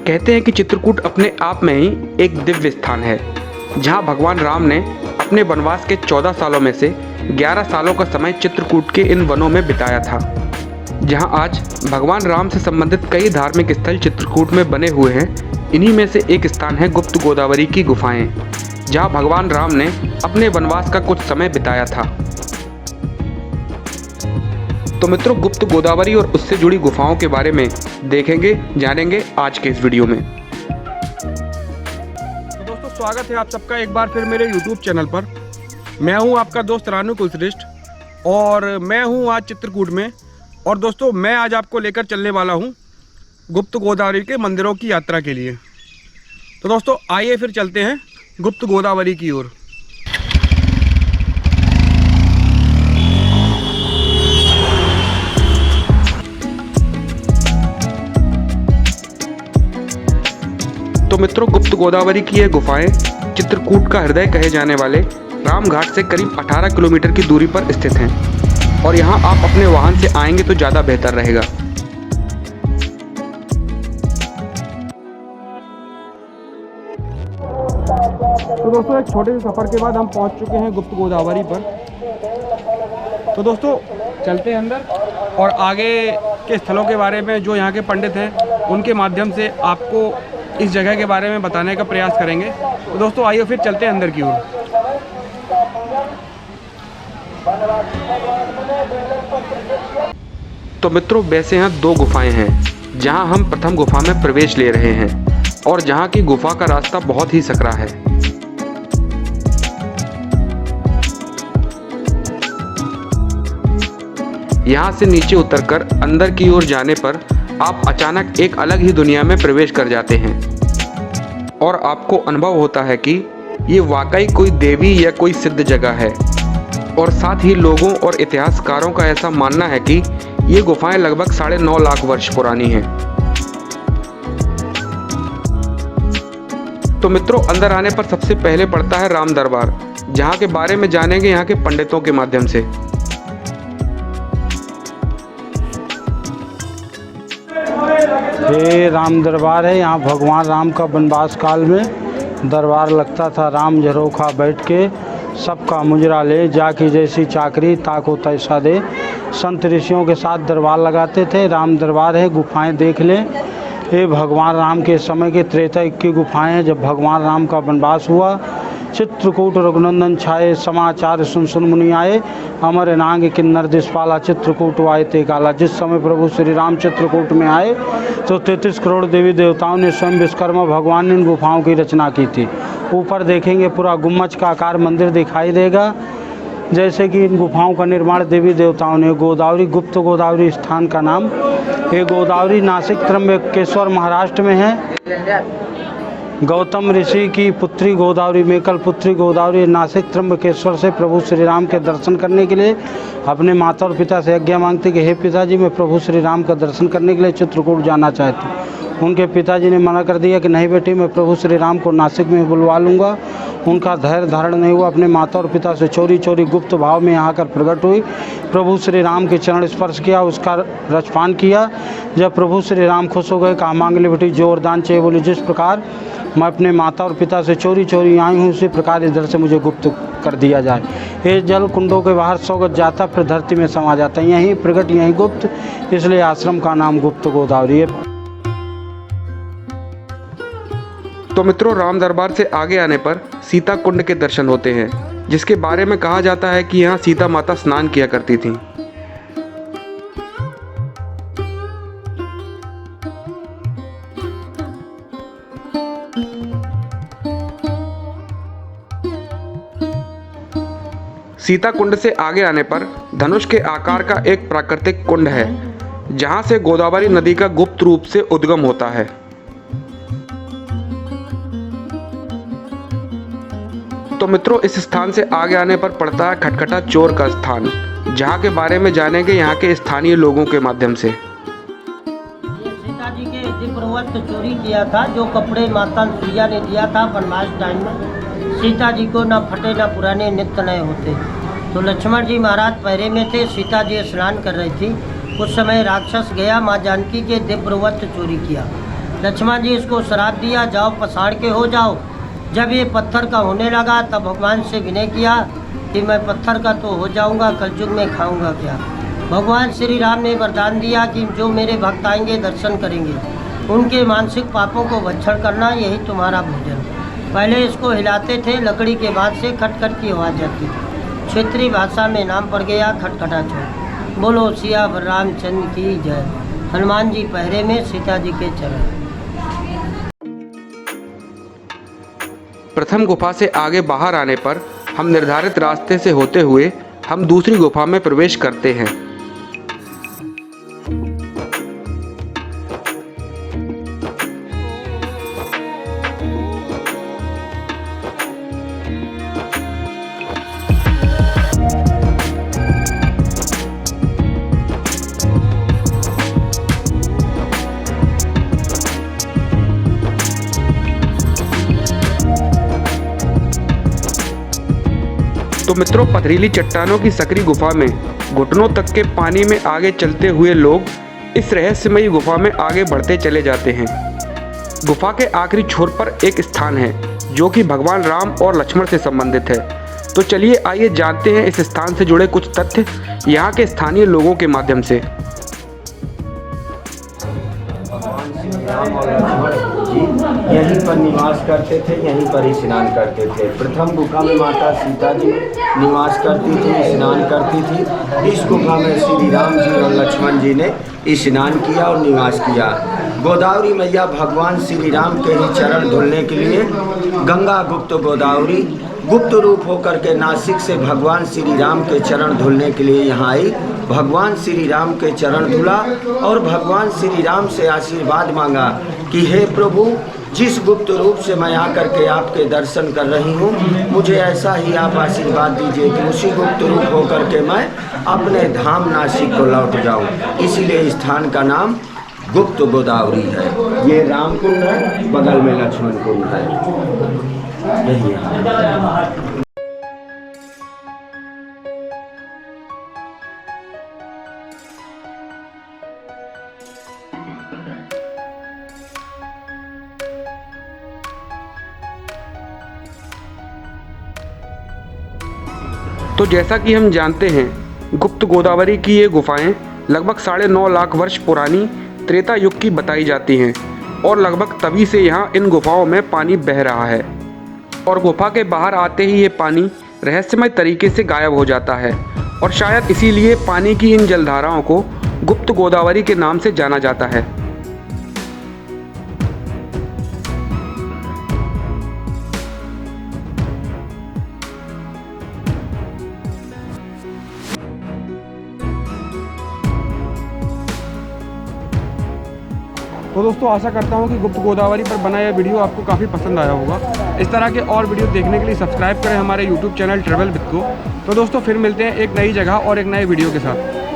कहते हैं कि चित्रकूट अपने आप में ही एक दिव्य स्थान है, जहां भगवान राम ने अपने वनवास के 14 सालों में से 11 सालों का समय चित्रकूट के इन वनों में बिताया था। जहां आज भगवान राम से संबंधित कई धार्मिक स्थल चित्रकूट में बने हुए हैं। इन्हीं में से एक स्थान है गुप्त गोदावरी की गुफाएं, जहां भगवान राम ने अपने वनवास का कुछ समय बिताया था। तो मित्रों, गुप्त गोदावरी और उससे जुड़ी गुफाओं के बारे में देखेंगे, जानेंगे आज के इस वीडियो में। तो दोस्तों, स्वागत है आप सबका एक बार फिर मेरे YouTube चैनल पर। मैं हूं आपका दोस्त रानू कुलश्रेष्ठ और मैं हूं आज चित्रकूट में। और दोस्तों, मैं आज आपको लेकर चलने वाला हूं गुप्त गोदावरी के मंदिरों की यात्रा के लिए। तो दोस्तों, आइए फिर चलते हैं गुप्त गोदावरी की ओर। तो मित्रों, गुप्त गोदावरी की ये गुफाएं चित्रकूट का हृदय कहे जाने वाले रामघाट से करीब 18 किलोमीटर की दूरी पर स्थित हैं और यहाँ आप अपने वाहन से आएंगे तो ज़्यादा बेहतर रहेगा। तो दोस्तों, एक छोटे से सफ़र के बाद हम पहुँच चुके हैं गुप्त गोदावरी पर। तो दोस्तों, चलते हैं अंदर और आगे के स्थलों के बारे में जो यहाँ के पंडित हैं उनके माध्यम से आपको इस जगह के बारे में बताने का प्रयास करेंगे। तो दोस्तों, आइए फिर चलते हैं अंदर की ओर। तो मित्रों, वैसे यहाँ दो गुफाएं हैं जहाँ हम प्रथम गुफा में प्रवेश ले रहे हैं और जहाँ की गुफा का रास्ता बहुत ही सकरा है। यहाँ से नीचे उतरकर अंदर की ओर जाने पर आप अचानक एक अलग ही दुनिया में प्रवेश कर जाते हैं और आपको अनुभव होता है कि ये वाकई कोई देवी या कोई सिद्ध जगह है। और साथ ही लोगों और इतिहासकारों का ऐसा मानना है कि ये गुफाएं लगभग 9.5 लाख वर्ष पुरानी हैं। तो मित्रों, अंदर आने पर सबसे पहले पड़ता है राम दरबार, जहाँ के बारे में जानेंगे यहाँ के पंडितों के माध्यम से। ये राम दरबार है। यहाँ भगवान राम का वनवास काल में दरबार लगता था। राम झरोखा बैठ के सबका मुजरा ले, जाकी जैसी चाकरी ताको तैसा दे। संत ऋषियों के साथ दरबार लगाते थे। राम दरबार है। गुफाएं देख लें। ये भगवान राम के समय के त्रेता युग की गुफाएं हैं, जब भगवान राम का वनवास हुआ। चित्रकूट रघुनंदन छाए, समाचार सुन सुन मुनि आए। अमर नांग किन्नर दिशपाला, चित्रकूट आए ते काला। जिस समय प्रभु श्री राम चित्रकूट में आए तो 33 करोड़ देवी देवताओं ने स्वयं विश्वकर्मा भगवान ने इन गुफाओं की रचना की थी। ऊपर देखेंगे पूरा गुम्मज का आकार मंदिर दिखाई देगा। जैसे कि इन गुफाओं का निर्माण देवी देवताओं ने। गोदावरी, गुप्त गोदावरी स्थान का नाम। ये गोदावरी नासिक त्र्यंबकेश्वर महाराष्ट्र में है। गौतम ऋषि की पुत्री गोदावरी, मेकल पुत्री गोदावरी नासिक त्र्यंबकेश्वर से प्रभु श्री राम के दर्शन करने के लिए अपने माता और पिता से आज्ञा मांगती कि हे पिताजी, मैं प्रभु श्री राम का दर्शन करने के लिए चित्रकूट जाना चाहती हूँ। उनके पिताजी ने मना कर दिया कि नहीं बेटी, मैं प्रभु श्री राम को नासिक में बुलवा लूँगा। उनका धैर्य धारण नहीं हुआ। अपने माता और पिता से चोरी चोरी गुप्त भाव में आकर प्रकट हुई। प्रभु श्री राम के चरण स्पर्श किया, उसका रजपान किया। जब प्रभु श्री राम खुश हो गए, कहा मांग ले बेटी, जो वरदान चाहिए। बोली, जिस प्रकार मैं अपने माता और पिता से चोरी चोरी आई हूँ, उसी प्रकार इधर से मुझे गुप्त कर दिया जाए। ये जल कुंडों के बाहर सौगत जाता, फिर धरती में समा जाता है। यहीं प्रकट, यहीं गुप्त, इसलिए आश्रम का नाम गुप्त गोदावरी है। तो मित्रों, राम दरबार से आगे आने पर सीता कुंड के दर्शन होते हैं, जिसके बारे में कहा जाता है कि यहाँ सीता माता स्नान किया करती थीं। सीता कुंड से आगे आने पर धनुष के आकार का एक प्राकृतिक कुंड है, जहां से गोदावरी नदी का गुप्त रूप से उद्गम होता है। तो मित्रों, इस स्थान से आगे आने पर पड़ता है खटखटा चोर का स्थान, जहां के बारे में जानेंगे यहाँ के स्थानीय लोगों के माध्यम से। सीता जी के दिव्यवस्त्र चोरी किया था, जो कपड़े माता सुइया ने दिया था वनवास टाइम में। सीता जी को ना फटे ना पुराने नित्य नए होते। तो लक्ष्मण जी महाराज पहरे में थे, सीता जी स्नान कर रही थी। उस समय राक्षस गया माँ जानकी के दिव्य वस्त्र चोरी किया। लक्ष्मण जी इसको श्राप दिया, जाओ पसाड़ के हो जाओ। जब ये पत्थर का होने लगा तब भगवान से विनय किया कि मैं पत्थर का तो हो जाऊंगा, कलयुग में खाऊंगा क्या। भगवान श्री राम ने वरदान दिया कि जो मेरे भक्त आएंगे दर्शन करेंगे, उनके मानसिक पापों को भक्षण करना, यही तुम्हारा भोजन। पहले इसको हिलाते थे, लकड़ी के बाद से खटखट की आवाज़ आती थी। क्षेत्रीय भाषा में नाम पड़ गया खटखटा चौक। बोलो सियावर रामचंद्र की जय। हनुमान जी पहरे में, सीता जी के चरण। प्रथम गुफा से आगे बाहर आने पर हम निर्धारित रास्ते से होते हुए हम दूसरी गुफा में प्रवेश करते हैं। तो मित्रों, पथरीली चट्टानों की सकरी गुफा में घुटनों तक के पानी में आगे चलते हुए लोग इस रहस्यमयी गुफा में आगे बढ़ते चले जाते हैं। गुफा के आखिरी छोर पर एक स्थान है जो कि भगवान राम और लक्ष्मण से संबंधित है। तो चलिए आइए जानते हैं इस स्थान से जुड़े कुछ तथ्य यहाँ के स्थानीय लोगों के माध्यम से। राम और लक्ष्मण जी यहीं पर निवास करते थे, यहीं पर ही स्नान करते थे। प्रथम गुफा में माता सीता जी निवास करती थी, स्नान करती थी। इस गुफा में श्री राम जी और लक्ष्मण जी ने स्नान किया और निवास किया। गोदावरी मैया भगवान श्री राम के ही चरण धुलने के लिए गंगा गुप्त गोदावरी गुप्त रूप होकर के नासिक से भगवान श्री राम के चरण धुलने के लिए यहाँ आई। भगवान श्री राम के चरण धुला और भगवान श्री राम से आशीर्वाद मांगा कि हे प्रभु, जिस गुप्त रूप से मैं आकर के आपके दर्शन कर रही हूँ, मुझे ऐसा ही आप आशीर्वाद दीजिए कि उसी गुप्त रूप होकर के मैं अपने धाम नासिक को लौट जाऊँ। इसीलिए स्थान का नाम गुप्त गोदावरी है। ये राम कुंड है, बगल में लक्ष्मण कुंड है। यही है। तो जैसा कि हम जानते हैं, गुप्त गोदावरी की ये गुफाएं लगभग 9.5 लाख वर्ष पुरानी त्रेता युग की बताई जाती हैं और लगभग तभी से यहाँ इन गुफाओं में पानी बह रहा है और गुफा के बाहर आते ही ये पानी रहस्यमय तरीके से गायब हो जाता है और शायद इसीलिए पानी की इन जलधाराओं को गुप्त गोदावरी के नाम से जाना जाता है। तो दोस्तों, आशा करता हूँ कि गुप्त गोदावरी पर बना यह वीडियो आपको काफ़ी पसंद आया होगा। इस तरह के और वीडियो देखने के लिए सब्सक्राइब करें हमारे YouTube चैनल ट्रैवल विद को। तो दोस्तों, फिर मिलते हैं एक नई जगह और एक नए वीडियो के साथ।